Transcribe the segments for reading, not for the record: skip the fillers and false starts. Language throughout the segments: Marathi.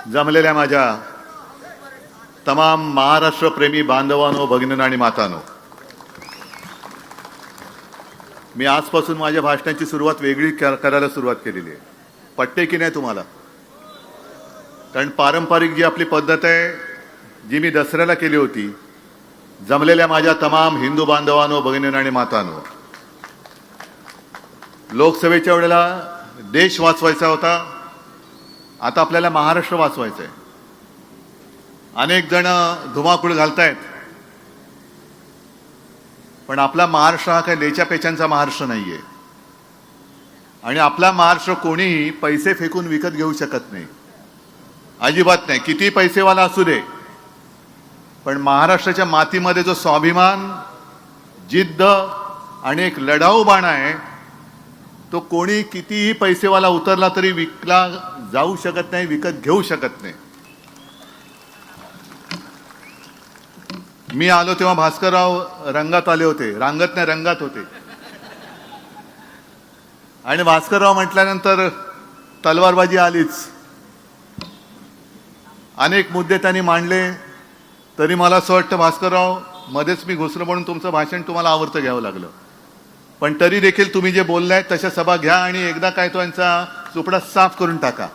जमलेल्या माझ्या तमाम महाराष्ट्रप्रेमी बांधवांनो, भगिनींनो आणि मातांनो, मी आजपासून माझ्या भाषणाची सुरुवात वेगळी करायला सुरुवात केलेली आहे. पटते की नाही तुम्हाला? कारण पारंपरिक जी आपली पद्धत आहे, जी मी दसऱ्याला केली होती, जमलेल्या माझ्या तमाम हिंदू बांधवांनो, भगिनींनो आणि मातांनो, लोकसभेच्या वेळेला देश वाचवायचा होता, आता आपल्याला महाराष्ट्र वाचवायचा आहे. अनेक जण धुमाकूळ घालतायत, पण आपला महाराष्ट्र हा काही लेच्या पेचांचा महाराष्ट्र नाहीये. आणि आपला महाराष्ट्र कोणीही पैसे फेकून विकत घेऊ शकत नाही, अजिबात नाही, किती पैसेवाला असू दे. पण महाराष्ट्राच्या मातीमध्ये जो स्वाभिमान, जिद्द आणि एक लढाऊ बाणा आहे, तो कोणी कितीही पैसेवाला उतरला तरी विकला जाऊ शकत नाही, विकत घेऊ शकत नाही. मी आलो तेव्हा भास्करराव रंगात आले होते, रांगत नाही रंगात होते. आणि भास्करराव म्हटल्यानंतर तलवारबाजी आलीच. अनेक मुद्दे त्यांनी मांडले, तरी मला असं वाटतं भास्करराव मध्येच मी घुसलो म्हणून तुमचं भाषण तुम्हाला आवडतं घ्यावं लागलं. पण तरी देखील तुम्ही जे बोललाय तशा सभा घ्या आणि एकदा काय तो यांचा चुपडा साफ करून टाका.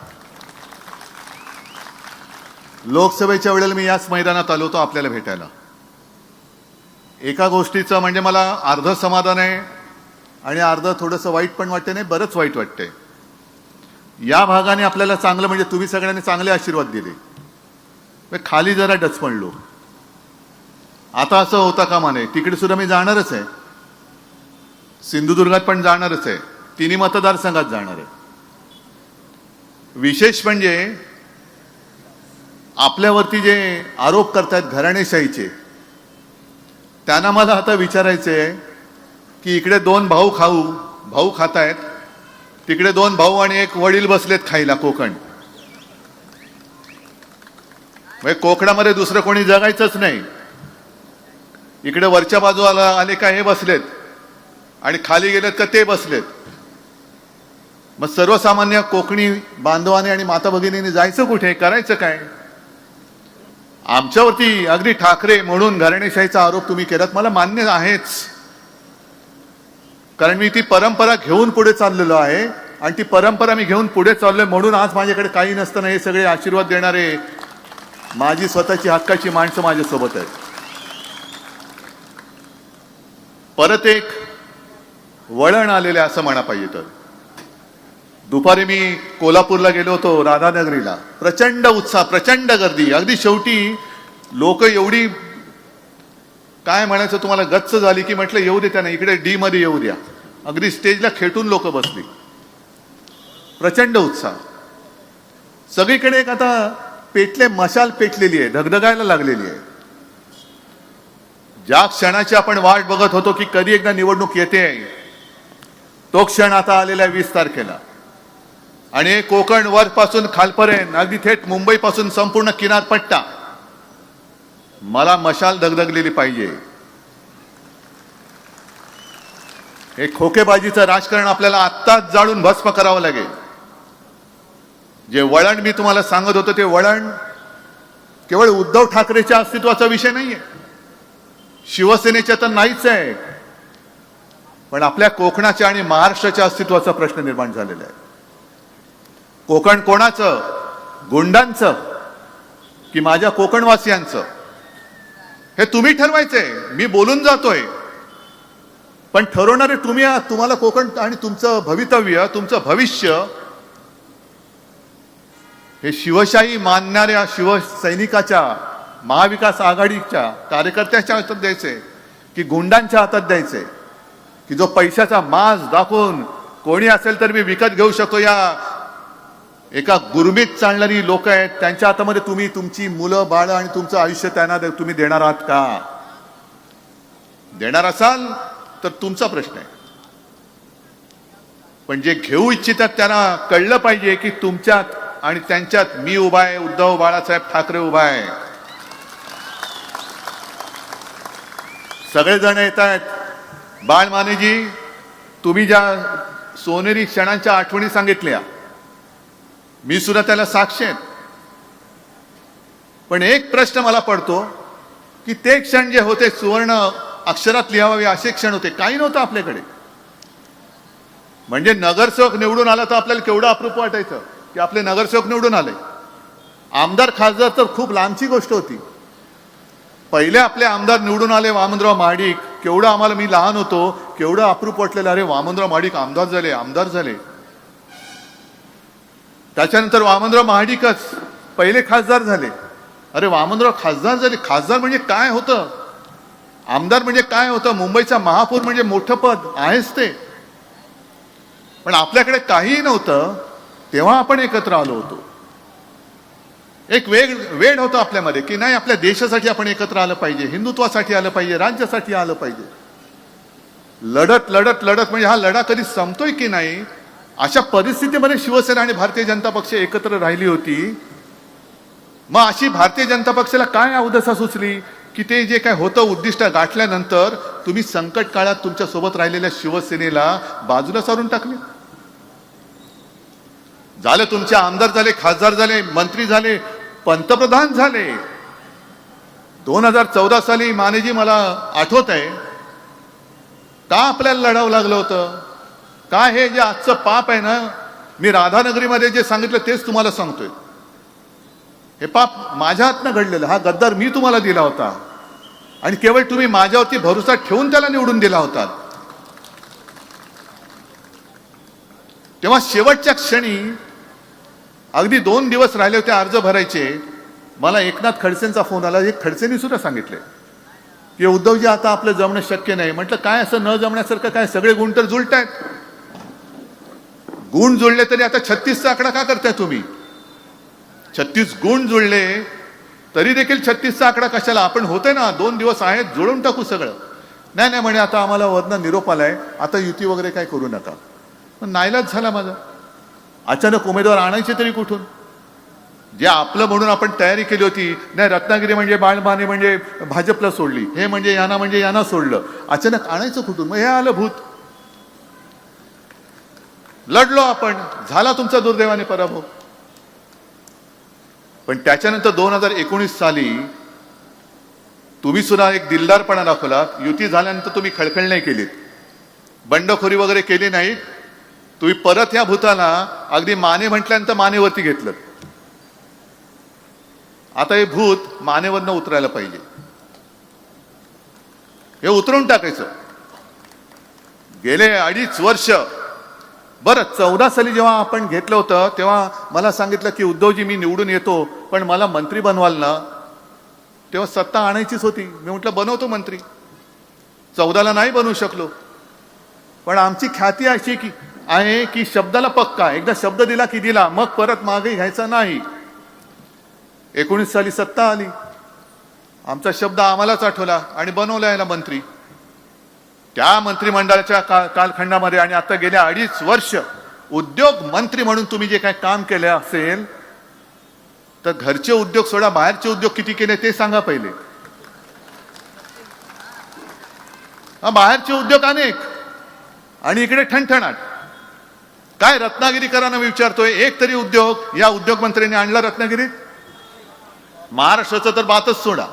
लोकसभेच्या वेळेला मी याच मैदानात आलो होतो आपल्याला भेटायला. एका गोष्टीचं म्हणजे मला अर्ध समाधान आहे आणि अर्ध थोडंसं वाईट पण वाटते, नाही बरंच वाईट वाटते. या भागाने आपल्याला चांगलं म्हणजे तुम्ही सगळ्यांनी चांगले आशीर्वाद दिले, खाली जरा डचपणलो. आता असं होता कामा नये. तिकडे सुद्धा मी जाणारच आहे, सिंधुदुर्गात पण जाणारच आहे, तिन्ही मतदारसंघात जाणार आहे. विशेष म्हणजे आपल्यावरती जे आरोप करतायत घराणेशाहीचे, त्यांना मला आता विचारायचे आहे की इकडे दोन भाऊ खातायत, तिकडे दोन भाऊ आणि एक वडील बसलेत खायला कोकण. म्हणजे कोकणामध्ये दुसरं कोणी जगायचंच नाही. इकडे वरच्या बाजूला आले का हे बसलेत आणि खाली गेलेत का ते बसलेत. मग सर्वसामान्य कोकणी बांधवाने आणि माता भगिनींनी जायचं कुठे, करायचं काय? आमच्यावरती अगदी ठाकरे म्हणून घराणेशाहीचा आरोप तुम्ही केलात, मला मान्य आहेच, कारण मी ती परंपरा घेऊन पुढे चाललेलो आहे आणि ती परंपरा मी घेऊन पुढे चाललोय म्हणून आज माझ्याकडे काही नसताना हे सगळे आशीर्वाद देणारे माझी स्वतःची हक्काची माणसं माझ्यासोबत आहेत. परत एक वळण आलेले असं म्हणा पाहिजे तर, दुपारी मी कोल्हापूरला गेलो होतो, राधानगरीला. प्रचंड उत्साह, प्रचंड गर्दी. अगदी शेवटी लोक एवढी काय म्हणायचं तुम्हाला गच्च झाली की म्हटलं येऊ दे त्यांना, इकडे डी मध्ये येऊ द्या. अगदी स्टेजला खेटून लोक बसली. प्रचंड उत्साह सगळीकडे. एक आता पेटले, मशाल पेटलेली आहे, धगधगायला लागलेली आहे. ज्या क्षणाची आपण वाट बघत होतो की कधी एकदा निवडणूक येते, तो क्षण आता आलेला 20 तारखेला. आणि कोकण वरपासून खालपर्यंत अगदी थेट मुंबईपासून संपूर्ण किनारपट्टा, मला मशाल धगधगलेली पाहिजे. हे खोकेबाजीचं राजकारण आपल्याला आत्ताच जाळून भस्म करावं लागेल. जे वळण मी तुम्हाला सांगत होतो ते वळण केवळ उद्धव ठाकरेच्या अस्तित्वाचा विषय नाहीये, शिवसेनेच्या तर नाहीच आहे, पण आपल्या कोकणाच्या आणि महाराष्ट्राच्या अस्तित्वाचा प्रश्न निर्माण झालेला आहे. कोकण कोणाचं? गुंडांचं की माझ्या कोकणवासियांचं? हे तुम्ही ठरवायचंय. मी बोलून जातोय, पण ठरवणारे तुम्ही आहात. तुम्हाला कोकण आणि तुमचं भवितव्य, तुमचं भविष्य हे शिवशाही मानणाऱ्या शिवसैनिकाच्या, महाविकास आघाडीच्या कार्यकर्त्याच्या हातात द्यायचे की गुंडांच्या हातात द्यायचे, की जो पैशाचा माज दाखवून कोणी असेल तर मी विकत घेऊ शकतो, या एका गुरमीत चालणारी लोक आहेत, त्यांच्या हातामध्ये तुम्ही तुमची मुलं बाळं आणि तुमचं आयुष्य त्यांना तुम्ही देणार आहात का? देणार असाल तर तुमचा प्रश्न आहे. पण जे घेऊ इच्छितात त्यांना कळलं पाहिजे की तुमच्यात आणि त्यांच्यात मी उभा आहे, उद्धव बाळासाहेब ठाकरे उभा आहे. सगळेजण येत आहेत. बाळमानेजी, तुम्ही ज्या सोनेरी क्षणांच्या आठवणी सांगितल्या, मी सुद्धा त्याला साक्ष आहे. पण एक प्रश्न मला पडतो की ते क्षण जे होते सुवर्ण अक्षरात लिहावे असे क्षण होते, काही नव्हतं आपल्याकडे. म्हणजे नगरसेवक निवडून आला तर आपल्याला केवढं अप्रूप वाटायचं की आपले नगरसेवक निवडून आले. आमदार खासदार तर खूप लांबची गोष्ट होती. पहिले आपले आमदार निवडून आले वामनराव महाडिक, केवढं आम्हाला, मी लहान होतो, केवढं अप्रूप वाटलेलं, अरे वामनराव महाडिक आमदार झाले. त्याच्यानंतर वामनराव महाडिकच पहिले खासदार झाले. अरे वामनराव खासदार झाले. खासदार म्हणजे काय होतं, आमदार म्हणजे काय होतं, मुंबईचा महापौर म्हणजे मोठं पद आहेच ते. पण आपल्याकडे काहीही नव्हतं तेव्हा आपण एकत्र आलो होतो. एक वेळ होतं आपल्यामध्ये की नाही, आपल्या देशासाठी आपण एकत्र आलं पाहिजे, हिंदुत्वासाठी आलं पाहिजे, राज्यासाठी आलं पाहिजे. लढत म्हणजे हा लढा कधी संपतोय की नाही, अशा परिस्थितीमध्ये शिवसेना आणि भारतीय जनता पक्ष एकत्र राहिली होती. मग अशी भारतीय जनता पक्षाला काय अवदसा सुचली की ते जे काय होतं उद्दिष्ट गाठल्यानंतर तुम्ही संकट काळात तुमच्या सोबत राहिलेल्या शिवसेनेला बाजूला सारून टाकले. झाले, तुमचे आमदार झाले, खासदार झाले, मंत्री झाले, पंतप्रधान झाले. 2014 साली मानेजी, मला आठवत आहे का आपल्याला लढावं लागलं होतं. का हे जे आजचं पाप आहे ना, मी राधानगरीमध्ये जे सांगितलं तेच तुम्हाला सांगतोय. हे पाप माझ्या हातनं घडलेलं, हा गद्दार मी तुम्हाला दिला होता आणि केवळ तुम्ही माझ्यावरती भरोसा ठेवून त्याला निवडून दिला होता. तेव्हा शेवटच्या क्षणी अगदी 2 दिवस राहिले होते अर्ज भरायचे, मला एकनाथ खडसेंचा फोन आला. एक खडसेंनी सुद्धा सांगितले की उद्धवजी आता आपलं जमणं शक्य नाही. म्हटलं काय असं न जमण्यासारखं काय, सगळे गुण तर जुळतायत. गुण जुळले तरी आता 36चा आकडा का करताय तुम्ही. 36 गुण जुळले तरी देखील 36चा आकडा कशाला, आपण होते ना 2 दिवस आहेत, जुळून टाकू सगळं. नाही म्हणे आता आम्हाला वरनं निरोप आलाय, आता युती वगैरे काय करू नका. नाईलाज झाला माझा. अचानक उमेदवार आणायचे तरी कुठून, जे आपलं म्हणून आपण तयारी केली होती. नाही, रत्नागिरी म्हणजे बाळमाने म्हणजे भाजपला सोडली, हे म्हणजे यांना सोडलं, अचानक आणायचं कुठून. मग हे आलं भूत. लढलो आपण, झाला तुमचा दुर्दैवाने पराभव. पण त्याच्यानंतर 2019 साली तुम्ही सुद्धा एक दिलदारपणा दाखवला. युती झाल्यानंतर तुम्ही खळखळ नाही केलीत, बंडखोरी वगैरे केली नाही. तुम्ही परत या भूताला अगदी माने म्हटल्यानंतर मानेवरती घेतलं. आता हे भूत मानेवरनं उतरायला पाहिजे, हे उतरून टाकायचं. गेले 2.5 वर्ष, बरं 14 साली जेव्हा आपण घेतलं होतं तेव्हा मला सांगितलं की उद्धवजी मी निवडून येतो, पण मला मंत्री बनवाल ना. तेव्हा सत्ता आणायचीच होती. मी म्हटलं बनवतो मंत्री. 14ला नाही बनवू शकलो, पण आमची ख्याती अशी की आहे की शब्दाला पक्का, एकदा शब्द दिला की दिला, मग परत मागे घ्यायचा नाही. 19 साली सत्ता आली, आमचा शब्द आम्हालाच आठवला आणि बनवला याला मंत्री. त्या मंत्रिमंडळाच्या कालखंडामध्ये आणि आता गेल्या 2.5 वर्ष उद्योग मंत्री म्हणून तुम्ही जे काय काम केले असेल, तर घरचे उद्योग सोडा, बाहेरचे उद्योग किती केले ते सांगा पहिले. बाहेरचे उद्योग अनेक आणि इकडे ठणठणाट. काय रत्नागिरीकरांना विचारतोय, एक तरी उद्योग या उद्योग मंत्र्यांनी आणला रत्नागिरीत. महाराष्ट्राचं तर बातच सोडा,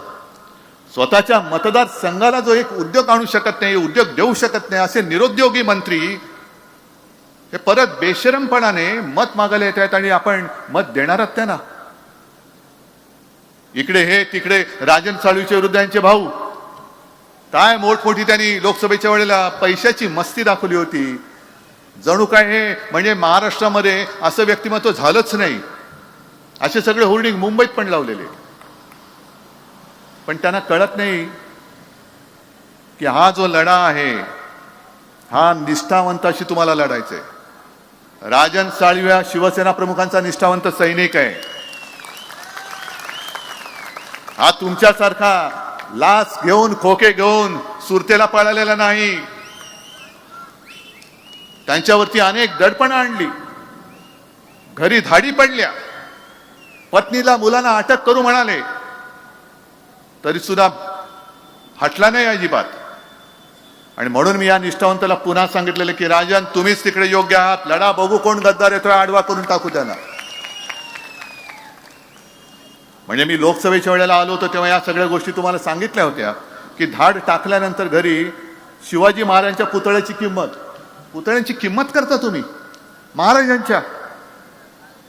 स्वतःच्या मतदारसंघाला जो एक उद्योग आणू शकत नाही, उद्योग देऊ शकत नाही, असे निरुद्योगी मंत्री हे परत बेशरमपणाने मत मागायला येत आहेत आणि आपण मत देणार आहात त्यांना. इकडे हे, तिकडे राजन साळवीचे विरुद्ध यांचे भाऊ, काय मोठमोठी त्यांनी लोकसभेच्या वेळेला पैशाची मस्ती दाखवली होती. जणू काय हे म्हणजे महाराष्ट्रामध्ये असं व्यक्तिमत्व झालंच नाही, असे सगळे होर्डिंग मुंबईत पण लावलेले. पण त्यांना कळत नाही की हा जो लढा आहे हा निष्ठावंताशी तुम्हाला लढायचा आहे. राजन साळवी हा शिवसेना प्रमुखांचा निष्ठावंत सैनिक आहे. हा तुमच्यासारखा लाच घेऊन, खोके घेऊन सुरतेला पळालेला नाही. त्यांच्यावरती अनेक दडपणं आणली, घरी धाडी पडल्या, पत्नीला मुलांना अटक करू म्हणाले तरी सुद्धा हटला नाही अजिबात. आणि म्हणून मी या निष्ठावंताला पुन्हा सांगितलेलं की राजन तुम्हीच तिकडे योग्य आहात, लढा, बघू कोण गद्दार येतोय, आडवा करून टाकू त्यांना. म्हणजे मी लोकसभेच्या वेळेला आलो होतो तेव्हा या सगळ्या गोष्टी तुम्हाला सांगितल्या होत्या की धाड टाकल्यानंतर घरी शिवाजी महाराजांच्या पुतळ्याची पुतळ्यांची किंमत करता तुम्ही महाराजांच्या.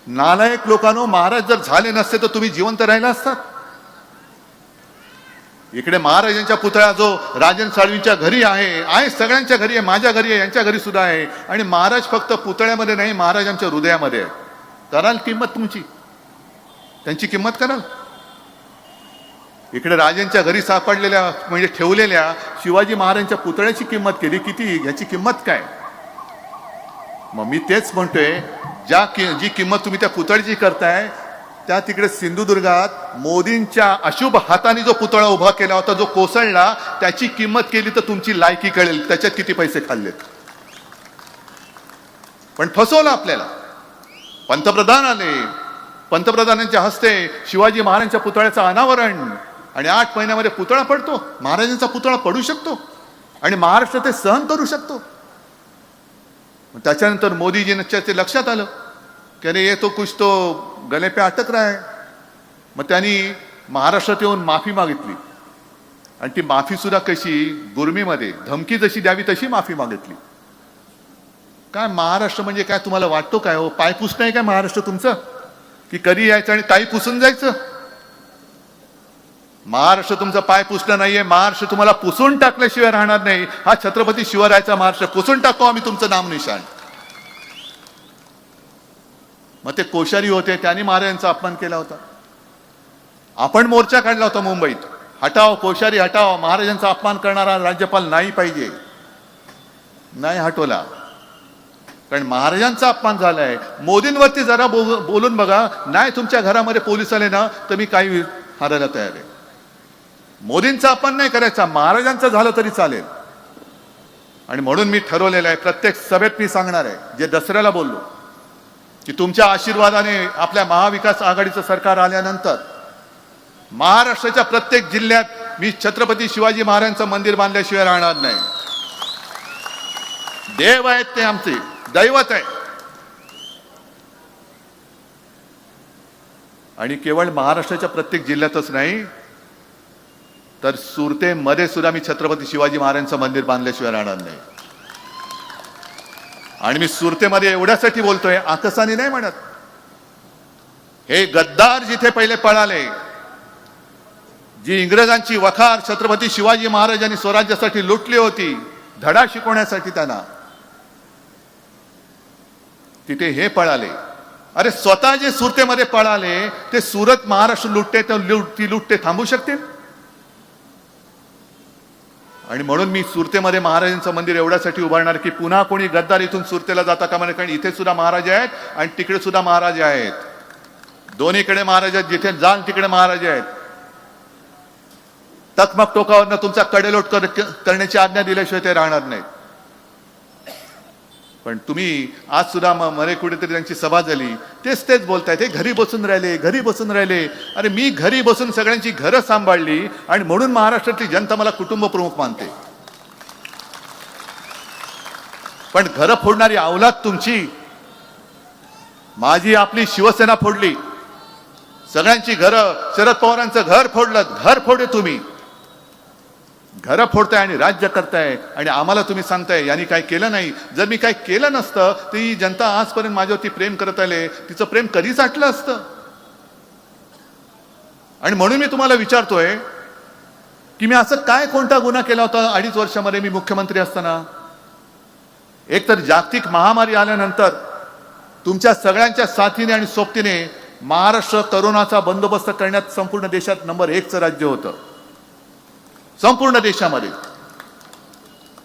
नालायक लोकांनो, महाराज जर झाले नसते तर तुम्ही जिवंत राहिला असतात. इकडे महाराजांच्या पुतळा जो राजन साळवींच्या घरी आहे सगळ्यांच्या घरी आहे, माझ्या घरी आहे, यांच्या घरी सुद्धा आहे. आणि महाराज फक्त पुतळ्यामध्ये नाही, महाराजांच्या हृदयामध्ये आहे. कराल किंमत तुमची, त्यांची किंमत कराल. इकडे राजांच्या घरी सापडलेल्या म्हणजे ठेवलेल्या शिवाजी महाराजांच्या पुतळ्याची किंमत केली किती, याची किंमत काय. मग मी तेच म्हणतोय, जी किंमत तुम्ही त्या पुतळ्याची करताय त्या तिकडे सिंधुदुर्गात मोदींच्या अशुभ हाताने जो पुतळा उभा केला होता, जो कोसळला, त्याची किंमत केली तर तुमची लायकी कळेल त्याच्यात किती पैसे खाल्लेत. पण फसवलं आपल्याला. पंतप्रधान आले, पंतप्रधानांच्या हस्ते शिवाजी महाराजांच्या पुतळ्याचं अनावरण, आणि 8 महिन्यामध्ये पुतळा पडतो. महाराजांचा पुतळा पडू शकतो आणि महाराष्ट्र ते सहन करू शकतो. त्याच्यानंतर मोदीजींच्या ते लक्षात आलं की अरे ये तो कुछ तो गले पे अटक रहा है. मग त्यांनी महाराष्ट्रात येऊन माफी मागितली, आणि ती माफी सुद्धा कशी, गुरमीमध्ये धमकी जशी द्यावी तशी माफी मागितली. काय महाराष्ट्र म्हणजे काय तुम्हाला वाटतो काय हो, पाय पुसणं आहे काय महाराष्ट्र तुमचं, की कधी यायचं आणि काही पुसून जायचं. महाराष्ट्र तुमचं पाय पुसणं नाहीये, महाराष्ट्र तुम्हाला पुसून टाकल्याशिवाय राहणार नाही. हा छत्रपती शिवरायाचा महाराष्ट्र, पुसून टाकू आम्ही तुमचं नामनिशाण. मग ते कोश्यारी होते, त्यांनी महाराजांचा अपमान केला होता. आपण मोर्चा काढला होता मुंबईत, हटाव कोश्यारी हटाव, महाराजांचा अपमान करणारा राज्यपाल नाही पाहिजे. नाही हटवला, कारण महाराजांचा अपमान झालाय. मोदींवरती जरा बोलून बघा, नाही तुमच्या घरामध्ये पोलीस आले ना तर मी काही हारायला तयार आहे. मोदींचा अपमान नाही करायचा, महाराजांचं झालं तरी चालेल. आणि म्हणून मी ठरवलेलं आहे, प्रत्येक सभेत मी सांगणार आहे, जे दसऱ्याला बोललो, की तुमच्या आशीर्वादाने आपल्या महाविकास आघाडीचं सरकार आल्यानंतर महाराष्ट्राच्या प्रत्येक जिल्ह्यात मी छत्रपती शिवाजी महाराजांचं मंदिर बांधल्याशिवाय राहणार नाही. देव आहेत ते, आमचे दैवत आहे. आणि केवळ महाराष्ट्राच्या प्रत्येक जिल्ह्यातच नाही तर सुरतेमध्ये सुद्धा मी छत्रपती शिवाजी महाराजांचं मंदिर बांधल्याशिवाय राहणार नाही. आणि मी सुरतेमध्ये एवढ्यासाठी बोलतोय, आकसाने नाही म्हणत. हे गद्दार जिथे पहिले पळाले, जी इंग्रजांची वखार छत्रपती शिवाजी महाराजांनी स्वराज्यासाठी लुटली होती, धडा शिकवण्यासाठी त्यांना, तिथे हे पळाले. अरे स्वतः जे सुरतेमध्ये पळाले ते सुरत महाराष्ट्र लुटते, ती लुटते थांबू शकते. आणि म्हणून मी सुरतेमध्ये महाराजांचं मंदिर एवढ्यासाठी उभारणार की पुन्हा कोणी गद्दार इथून सुरतेला जाता कामा नये. कारण इथे सुद्धा महाराज आहेत आणि तिकडे सुद्धा महाराज आहेत, दोन्हीकडे महाराज आहेत. जिथे जाल तिकडे महाराज आहेत. तकमक टोकावरनं तुमचा कडेलोट करण्याची आज्ञा दिल्याशिवाय ते राहणार नाहीत. पण तुम्ही आज सुद्धा मरे कुठेतरी त्यांची सभा झाली, तेच बोलताय, ते घरी बसून राहिले. अरे मी घरी बसून सगळ्यांची घरं सांभाळली आणि म्हणून महाराष्ट्रातली जनता मला कुटुंब प्रमुख मानते. पण घरं फोडणारी अवलाद तुमची. माझी आपली शिवसेना फोडली, सगळ्यांची घरं, शरद पवारांचं घर फोडलं. घर फोडे तुम्ही, घरं फोडताय आणि राज्य करताय आणि आम्हाला तुम्ही सांगताय यांनी काय केलं नाही. जर मी काय केलं नसतं तर ही जनता आजपर्यंत माझ्यावरती प्रेम करत आले, तिचं प्रेम कधीच आटलं असतं. आणि म्हणून मी तुम्हाला विचारतोय की मी असं काय कोणता गुन्हा केला होता 2.5 वर्षामध्ये मी मुख्यमंत्री असताना. एक तर जागतिक महामारी आल्यानंतर तुमच्या सगळ्यांच्या साथीने आणि सोबतीने महाराष्ट्र करोनाचा बंदोबस्त करण्यात संपूर्ण देशात नंबर 1चं राज्य होतं. संपूर्ण देशामध्ये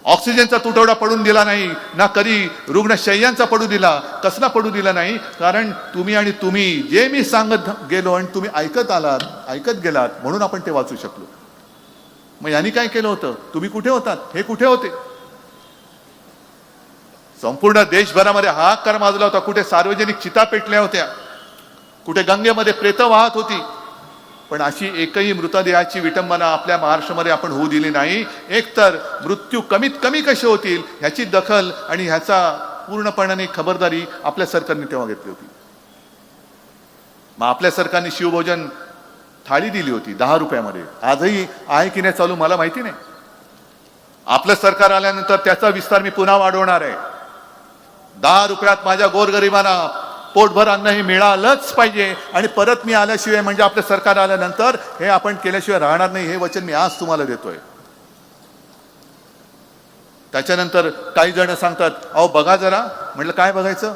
ऑक्सिजनचा तुटवडा पडून दिला नाही, ना कधी रुग्णशय्यांचा पडू दिला. कसला पडू दिला नाही, कारण तुम्ही जे मी सांगत गेलो आणि तुम्ही ऐकत गेलात, म्हणून आपण ते वाचू शकलो. मग यांनी काय केलं होतं, तुम्ही कुठे होतात, हे कुठे होते. संपूर्ण देशभरामध्ये हाहाकार माजला होता. कुठे सार्वजनिक चिता पेटल्या होत्या, कुठे गंगेमध्ये प्रेत वाहत होती. पण अशी एकही मृतदेहाची विटंबना आपल्या महाराष्ट्रामध्ये आपण होऊ दिली नाही. एकतर मृत्यू कमीत कमी कसे होतील ह्याची दखल आणि ह्याचा पूर्णपणाने खबरदारी आपल्या सरकारने तेव्हा घेतली होती. मग आपल्या सरकारने शिवभोजन थाळी दिली होती 10 रुपयामध्ये. आजही आहे की नाही चालू मला माहिती नाही. आपलं सरकार आल्यानंतर त्याचा विस्तार मी पुन्हा वाढवणार आहे. 10 रुपयात माझ्या गोरगरिबांना पोटभर अन्न हे मिळालंच पाहिजे. आणि परत मी आल्याशिवाय म्हणजे आपलं सरकार आल्यानंतर हे आपण केल्याशिवाय राहणार नाही, हे वचन मी आज तुम्हाला देतोय. त्याच्यानंतर काही जण सांगतात अहो बघा जरा. म्हटलं काय बघायचं?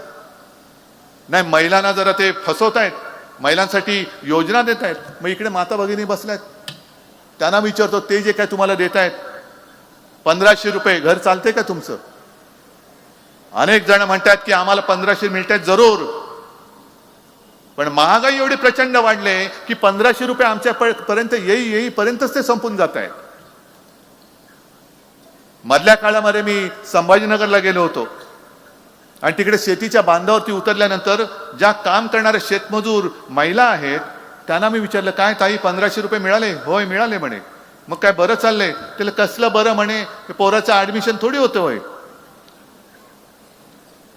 नाही, महिलांना जरा ते फसवतायत, महिलांसाठी योजना देत आहेत. मग इकडे माता भगिनी बसल्यात, त्यांना विचारतो ते जे काय तुम्हाला देत आहेत 1500 रुपये घर चालते का तुमचं? अनेक जण म्हणतात की आम्हाला 1500 मिळतात जरूर, पण महागाई एवढी प्रचंड वाढले की 1500 रुपये आमच्या पर्यंत येईपर्यंतच ते संपून जात आहेत. मधल्या काळामध्ये मी संभाजीनगरला गेलो होतो आणि तिकडे शेतीच्या बांधावरती उतरल्यानंतर ज्या काम करणारे शेतमजूर महिला आहेत त्यांना मी विचारलं काय ताई 1500 रुपये मिळाले? होय मिळाले म्हणे. मग काय बरं चाललंय? त्याला कसलं बरं म्हणे, पोराचं ऍडमिशन थोडी होतं होय.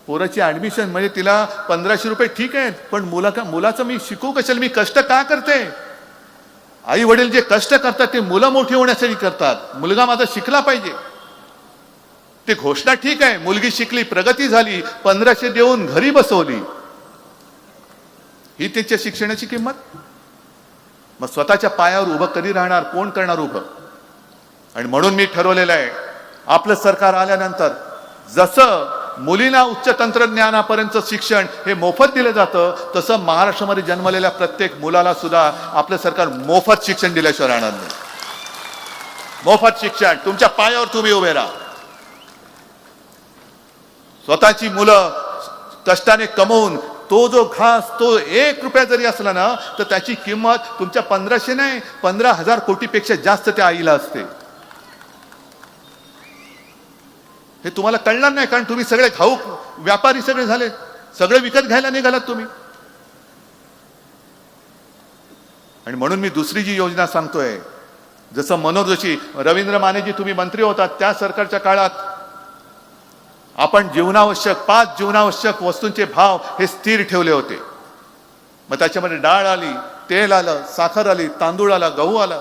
पोराची ऍडमिशन म्हणजे तिला 1500 रुपये ठीक आहेत, पण मुलाचं मी शिकू कशाला? मी कष्ट का करते? आई वडील जे कष्ट करतात ते मुलं मोठी होण्यासाठी करतात. मुलगा माझा शिकला पाहिजे. ते घोषणा ठीक आहे, मुलगी शिकली, प्रगती झाली, 1500 देऊन घरी बसवली, ही त्याच्या शिक्षणाची किंमत. मग स्वतःच्या पायावर उभं कधी राहणार? कोण करणार उभं? आणि म्हणून मी ठरवलेलं आहे आपलं सरकार आल्यानंतर जसं मुलींना उच्च तंत्रज्ञानापर्यंत शिक्षण हे मोफत दिलं जातं तसं महाराष्ट्रामध्ये जन्मलेल्या प्रत्येक मुलाला सुद्धा आपलं सरकार मोफत शिक्षण दिल्याशिवाय राहणार नाही. मोफत शिक्षण, तुमच्या पायावर तुम्ही उभे राहा. स्वतःची मुलं कष्टाने कमवून तो जो घास तो 1 रुपया जरी असला ना तर त्याची किंमत तुमच्या 1500 नाही 15,000 कोटीपेक्षा जास्त त्या आईला असते. हे तुम्हाला कळणार नाही कारण तुम्ही सगळे घाऊक व्यापारी सगळे झाले, सगळे विकत घ्यायला निघालात तुम्ही. आणि म्हणून मी दुसरी जी योजना सांगतोय, जसं मनोज जोशी, रवींद्र मानेजी तुम्ही मंत्री होतात त्या सरकारच्या काळात आपण जीवनावश्यक 5 जीवनावश्यक वस्तूंचे भाव हे स्थिर ठेवले होते. मग त्याच्यामध्ये डाळ आली, तेल आलं, साखर आली, तांदूळ आला, गहू आला.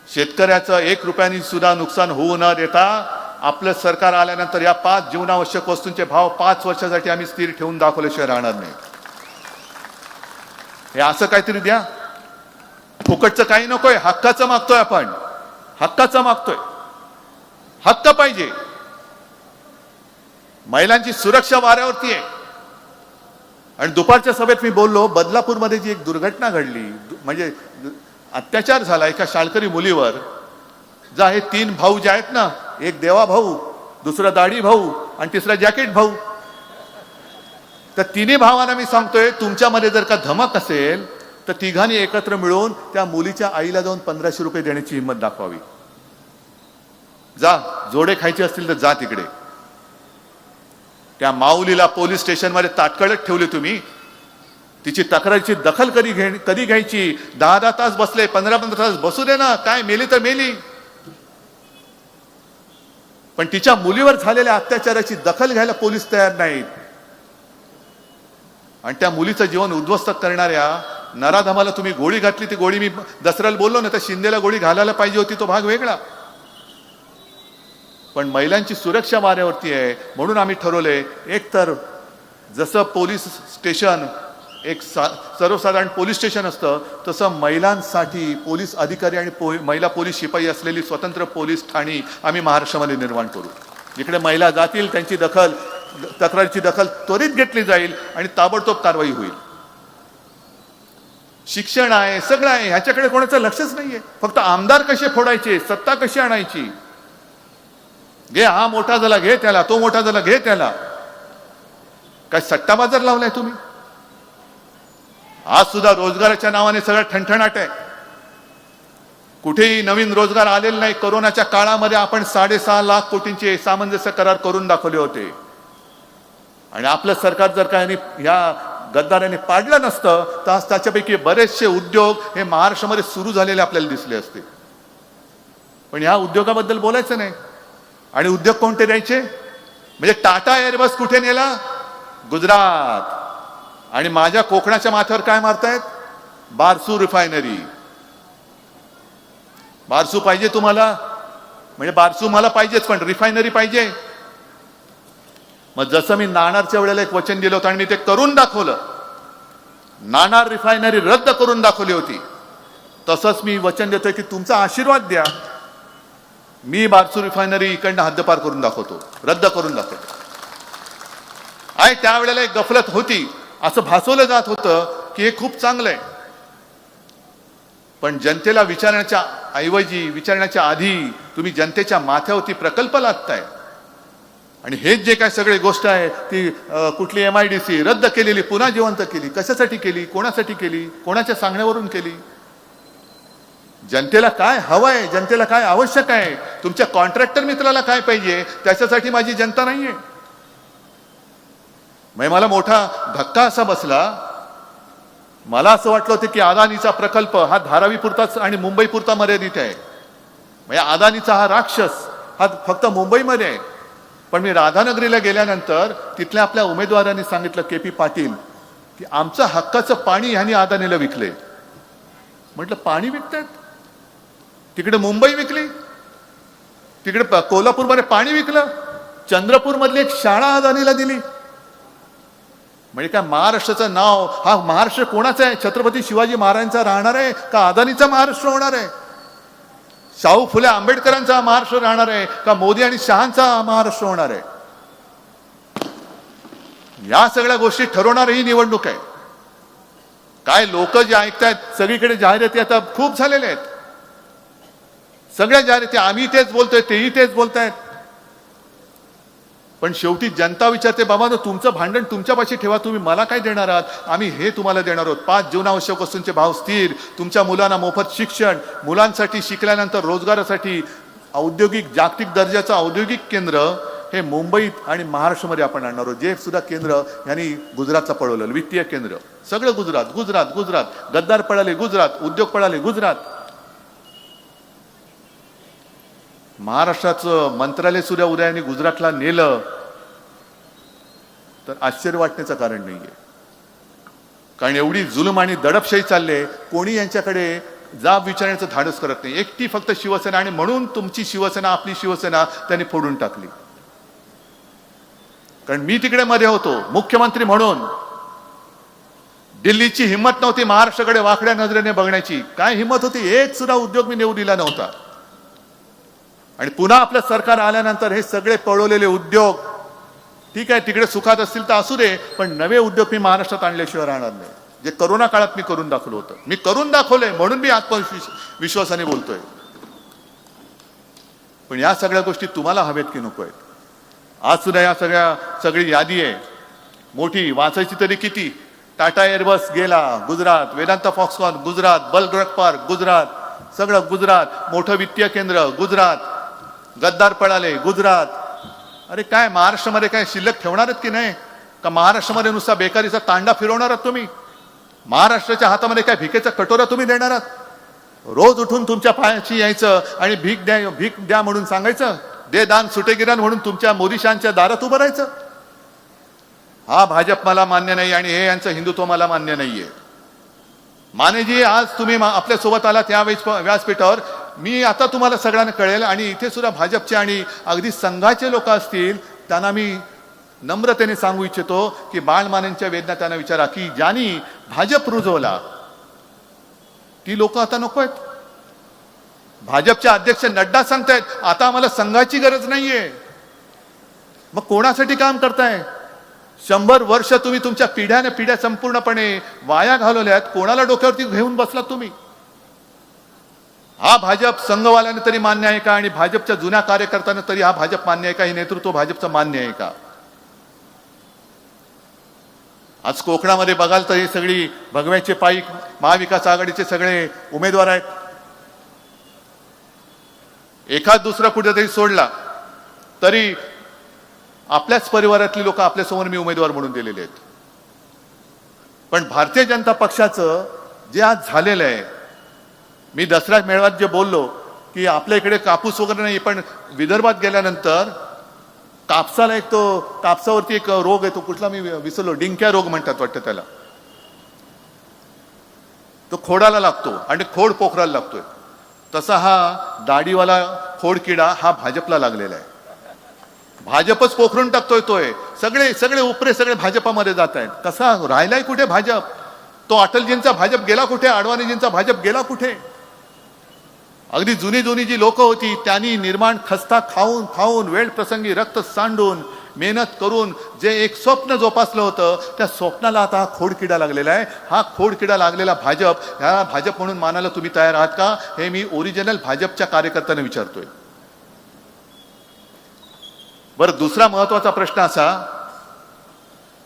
शेतकऱ्याचं 1 रुपयानी सुद्धा नुकसान होऊ न देता आपलं सरकार आल्यानंतर या 5 जीवनावश्यक वस्तूंचे भाव 5 वर्षासाठी आम्ही स्थिर ठेवून दाखवल्याशिवाय राहणार नाही. हे असं काहीतरी द्या. फुकटचं काही नकोय, हक्काचं मागतोय आपण, हक्काचं मागतोय. हक्क पाहिजे. महिलांची सुरक्षा वाऱ्यावरती आहे. आणि दुपारच्या सभेत मी बोललो, बदलापूरमध्ये जी एक दुर्घटना घडली, म्हणजे अत्याचार झाला एका शाळकरी मुलीवर. जा हे 3 भाऊ जे आहेत ना, एक देवा भाऊ, दुसरा दाढी भाऊ आणि तिसरा जॅकेट भाऊ, तर तिन्ही भावांना मी सांगतोय तुमच्यामध्ये जर का धमक असेल तर तिघांनी एकत्र मिळून त्या मुलीच्या आईला जाऊन 1500 रुपये देण्याची हिंमत दाखवावी. जा, जोडे खायचे असतील तर जा तिकडे. त्या माऊलीला पोलीस स्टेशनमध्ये ताटकळत ठेवली तुम्ही. तिची तक्रारीची दखल कधी घ्यायची? 10 तास बसले, 15 तास बसू दे ना, काय मेली तर मेली. पण तिच्या मुलीवर झालेल्या अत्याचाराची दखल घ्यायला पोलीस तयार नाहीत. आणि त्या मुलीचं जीवन उद्ध्वस्त करणाऱ्या नराधमाला तुम्ही गोळी घातली. ती गोळी मी दसऱ्याला बोललो ना, तर शिंदेला गोळी घालायला पाहिजे होती, तो भाग वेगळा. पण महिलांची सुरक्षा वाऱ्यावरती आहे. म्हणून आम्ही ठरवले, एक तर जसं पोलीस स्टेशन एक सर्वसाधारण पोलीस स्टेशन असतं तसं महिलांसाठी पोलीस अधिकारी आणि महिला पोलीस शिपाई असलेली स्वतंत्र पोलीस ठाणी आम्ही महाराष्ट्रामध्ये निर्माण करू. जिकडे महिला जातील त्यांची तक्रारीची दखल त्वरित घेतली जाईल आणि ताबडतोब कारवाई होईल. शिक्षण आहे, सगळं आहे, ह्याच्याकडे कोणाचं लक्षच नाहीये. फक्त आमदार कसे फोडायचे, सत्ता कशी आणायची. घे, हा मोठा झाला घे त्याला, तो मोठा झाला घे त्याला. काय सट्टा बाजार लावलाय तुम्ही? आज सुद्धा रोजगाराच्या नावाने सगळं ठणठणाट आहे. कुठेही नवीन रोजगार आलेले नाही. कोरोनाच्या काळामध्ये आपण 6.5 लाख कोटींचे सामंजस्य करार करून दाखवले होते. आणि आपलं सरकार जर का या गद्दाराने पाडलं नसतं तर आज त्याच्यापैकी बरेचसे उद्योग हे महाराष्ट्रामध्ये सुरू झालेले आपल्याला दिसले असते. पण ह्या उद्योगाबद्दल बोलायचं नाही. आणि उद्योग कोणते द्यायचे? म्हणजे टाटा एअरबस कुठे नेला? गुजरात. आणि माझ्या कोकणाच्या माथ्यावर काय मारतायत? बारसू रिफायनरी. बारसू पाहिजे तुम्हाला, म्हणजे बारसू मला पाहिजेच, पण रिफायनरी पाहिजे. मग जसं मी नाणारच्या वेळेला एक वचन दिलं होतं आणि मी ते करून दाखवलं, नाणार रिफायनरी रद्द करून दाखवली होती, तसंच मी वचन देतोय की तुमचा आशीर्वाद द्या, मी बारसू रिफायनरी इकडनं हद्दपार करून दाखवतो, रद्द करून दाखवतो. आहे त्यावेळेला एक गफलत होती, असं भासवलं जात होतं की हे खूप चांगलं आहे. पण जनतेला विचारण्याच्या ऐवजी, विचारण्याच्या आधी तुम्ही जनतेच्या माथ्यावरती प्रकल्प लादताय. आणि हेच जे काय सगळी गोष्ट आहे ती कुठली MIDC रद्द केलेली पुन्हा जिवंत केली. कशासाठी केली, कोणासाठी केली, कोणाच्या सांगण्यावरून केली? जनतेला काय हवंय, जनतेला काय आवश्यक आहे, तुमच्या कॉन्ट्रॅक्टर मित्राला काय पाहिजे, त्याच्यासाठी माझी जनता नाहीये. मला मोठा धक्का असा बसला, मला असं वाटलं होतं की अदानीचा प्रकल्प हा धारावीपुरताच आणि मुंबईपुरता मर्यादित आहे. म्हणजे अदानीचा हा राक्षस हा फक्त मुंबईमध्ये आहे. पण मी राधानगरीला गेल्यानंतर तिथल्या आपल्या उमेदवारांनी सांगितलं, KP पाटील, की आमचं हक्काचं पाणी ह्यांनी अदानीला विकले. म्हटलं पाणी विकतायत? तिकडे मुंबई विकली, तिकडे कोल्हापूरमध्ये पाणी विकलं, चंद्रपूरमधली एक शाळा अदानीला दिली. म्हणजे काय महाराष्ट्राचं नाव हा महाराष्ट्र कोणाचा आहे? छत्रपती शिवाजी महाराजांचा राहणार आहे का अदानीचा महाराष्ट्र होणार आहे? शाहू फुले आंबेडकरांचा महाराष्ट्र राहणार आहे का मोदी आणि शहांचा महाराष्ट्र होणार आहे? या सगळ्या गोष्टी ठरवणार ही निवडणूक आहे. काय लोक जे ऐकतायत, सगळीकडे जाहिराती आता खूप झालेल्या आहेत, सगळ्या जाहिराती, आम्ही तेच बोलतोय, तेही तेच बोलतायत. पण शेवटी जनता विचारते, बाबा तुमचं भांडण तुमच्यापाशी ठेवा, तुम्ही मला काय देणार आहात? आम्ही हे तुम्हाला देणार आहोत, 5 जीवनावश्यक वस्तूंचे भाव स्थिर, तुमच्या मुलांना मोफत शिक्षण, मुलांसाठी शिकल्यानंतर रोजगारासाठी औद्योगिक जागतिक दर्जाचं औद्योगिक केंद्र हे मुंबईत आणि महाराष्ट्रामध्ये आपण आणणार आहोत. जे सुद्धा केंद्र यांनी गुजरातला पळवलं, वित्तीय केंद्र, सगळं गुजरात गुजरात गुजरात, गद्दार पळाले गुजरात, उद्योग पळाले गुजरात. महाराष्ट्राचं मंत्रालय सुद्धा उदयाने गुजरातला नेलं तर आश्चर्य वाटण्याचं कारण नाहीये. कारण एवढी जुलम आणि दडपशाही चालले, कोणी यांच्याकडे जाब विचारण्याचं धाडस करत नाही. एकटी फक्त शिवसेना, आणि म्हणून तुमची शिवसेना, आपली शिवसेना त्यांनी फोडून टाकली. कारण मी तिकडे मध्ये होतो मुख्यमंत्री म्हणून, दिल्लीची हिंमत नव्हती महाराष्ट्राकडे वाकड्या नजरेने बघण्याची. काय हिंमत होती? एक सुद्धा उद्योग मी नेऊ दिला नव्हता. आणि पुन्हा आपलं सरकार आल्यानंतर हे सगळे पळवलेले उद्योग, ठीक आहे तिकडे सुखात असतील तर असू दे, पण नवे उद्योग मी महाराष्ट्रात आणल्याशिवाय राहणार नाही. जे करोना काळात मी करून दाखवलं होतं, मी करून दाखवलंय, म्हणून मी आत्मविश्वासाने बोलतोय. पण या सगळ्या गोष्टी तुम्हाला हवेत की नको आहेत? आज सुद्धा या सगळी यादी आहे मोठी, वाचायची तरी किती? टाटा एअरबस गेला गुजरात, वेदांता फॉक्सकॉन गुजरात, बल ड्रग पार्क गुजरात, सगळं गुजरात, मोठं वित्तीय केंद्र गुजरात, गद्दार पळाले गुजरात. अरे काय महाराष्ट्रामध्ये काय शिल्लक ठेवणार आहेत की नाही? का महाराष्ट्रामध्ये नुसता बेकारीचा तांडा फिरवणार आहात तुम्ही? महाराष्ट्राच्या हातामध्ये काय भिकेचा कटोरा तुम्ही देणार आहात? रोज उठून तुमच्या पायाशी यायचं आणि भीक द्या म्हणून सांगायचं, दे दान सुटे गिरान म्हणून तुमच्या मोदीशांच्या दारात उभं राहायचं. हा भाजप मला मान्य नाही आणि हे यांचं हिंदुत्व मला मान्य नाहीये. मानेजी, आज तुम्ही आपल्या सोबत आलात या व्यासपीठावर, मी आता तुम्हाला सगळ्यांना कळेल, आणि इथे सुद्धा भाजपचे आणि अगदी संघाचे लोक असतील त्यांना मी नम्रतेने सांगू इच्छितो की बाळमानेंच्या वेदना त्यांना विचारा की ज्यांनी भाजप रुजवला ती लोक आता नको आहेत. भाजपचे अध्यक्ष नड्डा सांगतायत आता आम्हाला संघाची गरज नाहीये. मग कोणासाठी काम करताय? 100 वर्ष तुम्ही तुमच्या पिढ्याने पिढ्या संपूर्णपणे वाया घालवल्यात. कोणाला डोक्यावरती घेऊन बसलात तुम्ही? हा भाजप संघवाल्याने तरी मान्य आहे का? आणि भाजपच्या जुन्या कार्यकर्त्यांना तरी हा भाजप मान्य आहे का? हे नेतृत्व भाजपचं मान्य आहे का? आज कोकणामध्ये बघाल तर हे सगळी भगव्याचे पायी महाविकास आघाडीचे सगळे उमेदवार आहेत. एखाद दुसरा कुठेतरी सोडला तरी आपल्याच परिवारातली लोक आपल्यासमोर मी उमेदवार म्हणून दिलेले आहेत. पण भारतीय जनता पक्षाचं जे आज झालेलं आहे, मी दसरा मेळाव्यात जे बोललो की आपल्या इकडे कापूस वगैरे नाही, पण विदर्भात गेल्यानंतर कापसाला एक तो कापसावरती एक रोग येतो, कुठला मी विसरलो, डिंक्या रोग म्हणतात वाटतं त्याला. तो खोडाला लागतो आणि खोड पोखराला लागतोय. तसा हा दाढीवाला खोडकिडा हा भाजपला लागलेला आहे. भाजपच पोखरून टाकतोय तोय. सगळे सगळे उपरे सगळे भाजपामध्ये जात आहेत. कसा राहिलाय कुठे भाजप? तो अटलजींचा भाजप गेला कुठे? अडवाणीजींचा भाजप गेला कुठे? अगदी जुनी जुनी जी लोक होती त्यांनी निर्माण खस्ता खाऊन खाऊन वेळ प्रसंगी रक्त सांडून मेहनत करून जे एक स्वप्न जोपासलं होतं त्या स्वप्नाला आता हा खोडकिडा लागलेला आहे. हा खोडकिडा लागलेला भाजप, ह्या भाजप म्हणून मानायला तुम्ही तयार आहात का? हे मी ओरिजिनल भाजपच्या कार्यकर्त्यांना विचारतोय. बरं, दुसरा महत्वाचा प्रश्न असा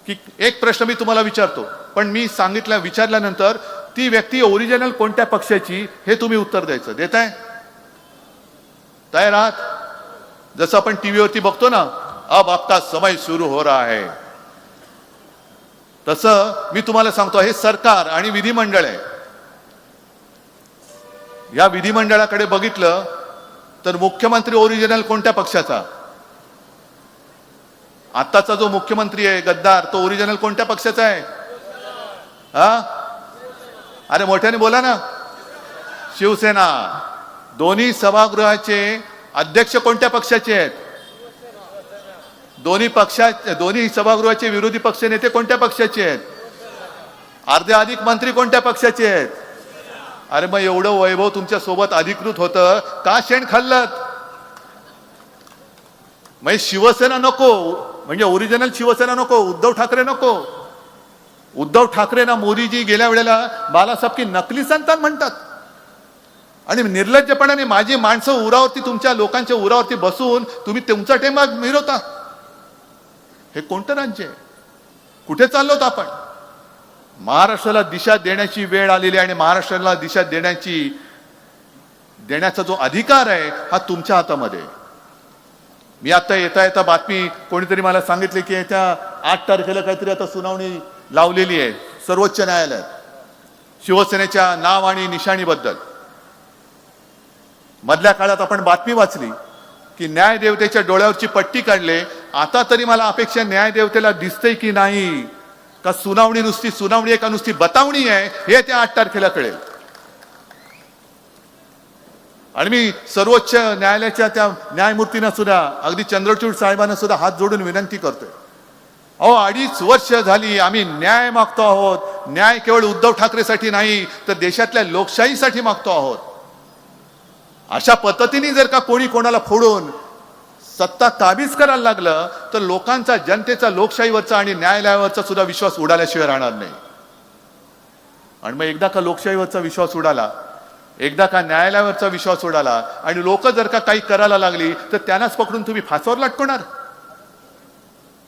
की एक प्रश्न मी तुम्हाला विचारतो, पण मी विचारल्यानंतर ती व्यक्ती ओरिजिनल कोणत्या पक्षाची हे तुम्ही उत्तर द्यायचं. देताय? तयार आहात? जसं आपण टीव्हीवरती बघतो ना, अब आपका समय सुरू हो रहा है, तसं मी तुम्हाला सांगतो हे सरकार आणि विधिमंडळ आहे. या विधिमंडळाकडे बघितलं तर मुख्यमंत्री ओरिजिनल कोणत्या पक्षाचा? आताचा जो मुख्यमंत्री आहे गद्दार, तो ओरिजिनल कोणत्या पक्षाचा आहे? हा, अरे मोठ्याने बोला ना. शिवसेना. दोन्ही सभागृहाचे अध्यक्ष कोणत्या पक्षाचे आहेत? दोन्ही सभागृहाचे विरोधी पक्ष नेते कोणत्या पक्षाचे आहेत? अर्धे अधिक मंत्री कोणत्या पक्षाचे आहेत? अरे मग एवढं वैभव तुमच्या सोबत अधिकृत होतं, का शेण खाल्लं? मग शिवसेना नको, म्हणजे ओरिजिनल शिवसेना नको, उद्धव ठाकरे नको. उद्धव ठाकरेंना मोदीजी गेल्या वेळेला बालासाहेब की नकली संतान म्हणतात आणि निर्लज्जपणाने माझी माणसं उरावरती, तुमच्या लोकांच्या उरावरती बसून तुम्ही तुमचा टेंबा मिरवता. हे कोणतं राज्य आहे? कुठे चाललोत आपण? महाराष्ट्राला दिशा देण्याची वेळ आलेली आहे आणि महाराष्ट्राला दिशा देण्याचा जो अधिकार आहे हा तुमच्या हातामध्ये. मी आता येता बातमी कोणीतरी मला सांगितले की येत्या 8 तारखेला काहीतरी आता सुनावणी लावलेली आहे सर्वोच्च न्यायालयात शिवसेनेच्या नाव आणि निशाणीबद्दल. मधल्या काळात आपण बातमी वाचली की न्यायदेवतेच्या डोळ्यावरची पट्टी काढले. आता तरी मला अपेक्षा न्यायदेवतेला दिसतंय की नाही का सुनावणी नुसती सुनावणी आहे का नुसती बतावणी आहे हे त्या 8 तारखेला कळेल. आणि मी सर्वोच्च न्यायालयाच्या त्या न्यायमूर्तींना सुद्धा, अगदी चंद्रचूड साहेबांना सुद्धा हात जोडून विनंती करतोय, अहो 2.5 वर्ष झाली आम्ही न्याय मागतो आहोत. न्याय केवळ उद्धव ठाकरेसाठी नाही तर देशातल्या लोकशाहीसाठी मागतो आहोत. अशा पद्धतीने जर का कोणी कोणाला फोडून सत्ता काबीज करायला लागलं तर लोकांचा, जनतेचा लोकशाहीवरचा आणि न्यायालयावरचा सुद्धा विश्वास उडाल्याशिवाय राहणार नाही. आणि मग एकदा का लोकशाहीवरचा विश्वास उडाला, एकदा का न्यायालयावरचा विश्वास उडाला आणि लोक जर का काही करायला लागली तर त्यांनाच पकडून तुम्ही फासावर लटकवणार?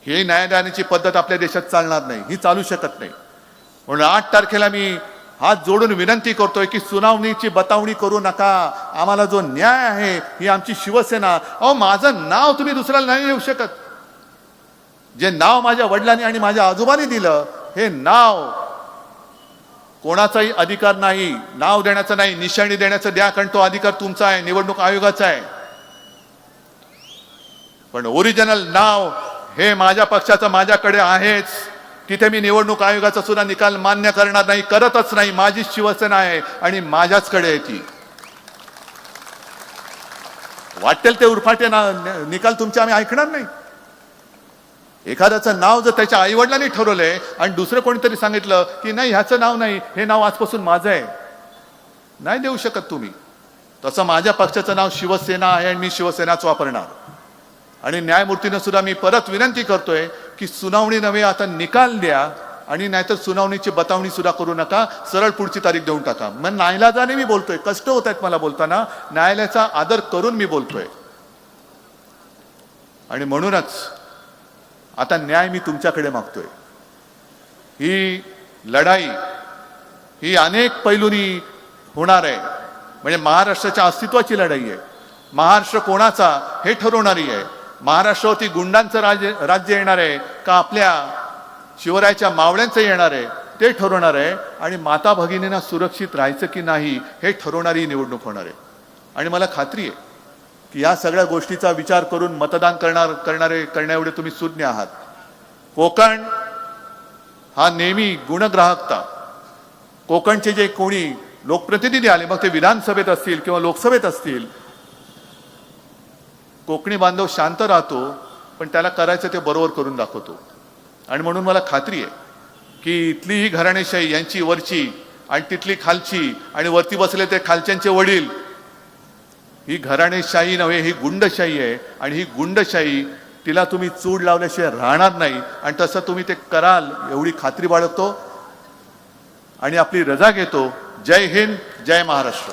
ही न्यायदानाची पद्धत आपल्या देशात चालणार नाही, ही चालू शकत नाही. म्हणून 8 तारखेला मी हात जोडून विनंती करतोय की सुनावणीची बतावणी करू नका. आम्हाला जो न्याय आहे ही आमची शिवसेना. अहो माझं नाव तुम्ही दुसऱ्याला नाही देऊ शकत. जे नाव माझ्या वडिलांनी आणि माझ्या आजोबांनी दिलं हे नाव कोणाचाही अधिकार नाही, नाव देण्याचा नाही, निशाणी देण्याचा द्या, कारण तो अधिकार तुमचा आहे, निवडणूक आयोगाचा आहे. पण ओरिजिनल नाव हे माझ्या पक्षाचं माझ्याकडे आहेच. तिथे मी निवडणूक आयोगाचा सुद्धा निकाल मान्य करणार नाही, करतच नाही. माझी शिवसेना आहे आणि माझ्याचकडे आहे ती. वाटेल ते उरफाटे निकाल तुमचे आम्ही ऐकणार नाही. एखाद्याचं नाव जर त्याच्या आईवडिलांनी ठरवलंय आणि दुसरं कोणीतरी सांगितलं की नाही ह्याचं नाव नाही, हे नाव आजपासून माझं आहे, नाही देऊ शकत तुम्ही. तसं माझ्या पक्षाचं नाव शिवसेना आहे आणि मी शिवसेनाच वापरणार. आणि न्यायमूर्तीनं सुद्धा मी परत विनंती करतोय की सुनावणी नव्हे, आता निकाल द्या आणि नाहीतर सुनावणीची बतावणी सुद्धा करू नका, सरळ पुढची तारीख देऊन टाका. मग नाईलाजाने मी बोलतोय, कष्ट होत आहेत मला बोलताना, न्यायालयाचा आदर करून मी बोलतोय. आणि म्हणूनच आता न्याय मी तुमच्याकडे मागतोय. ही लढाई ही अनेक पैलूंनी होणार आहे. म्हणजे महाराष्ट्राच्या अस्तित्वाची लढाई आहे. महाराष्ट्र कोणाचा हे ठरवणारी आहे. महाराष्ट्रावरती गुंडांचं राज्य येणार आहे का आपल्या शिवरायाच्या मावळ्यांचं येणार आहे ते ठरवणार आहे. आणि माता भगिनींना सुरक्षित राहायचं की नाही हे ठरवणारी निवडणूक होणार आहे. आणि मला खात्री आहे की या सगळ्या गोष्टीचा विचार करून मतदान करण्याएवढे तुम्ही सुज्ञ आहात. कोकण हा नेहमी गुणग्राहकता, कोकणचे जे कोणी लोकप्रतिनिधी आले, मग ते विधानसभेत असतील किंवा लोकसभेत असतील, कोकणी बांधव शांत राहतो, पण त्याला करायचं ते बरोबर करून दाखवतो. आणि म्हणून मला खात्री आहे की इथली ही घराणेशाही, यांची वरची आणि तिथली खालची, आणि वरती बसले ते खालच्यांचे वडील, ही घराणेशाही नव्हे, ही गुंडशाही आहे. आणि ही गुंडशाही, तिला तुम्ही चूड लावल्याशिवाय राहणार नाही. आणि तसं तुम्ही ते कराल एवढी खात्री बाळगतो आणि आपली रजा घेतो. जय हिंद, जय महाराष्ट्र.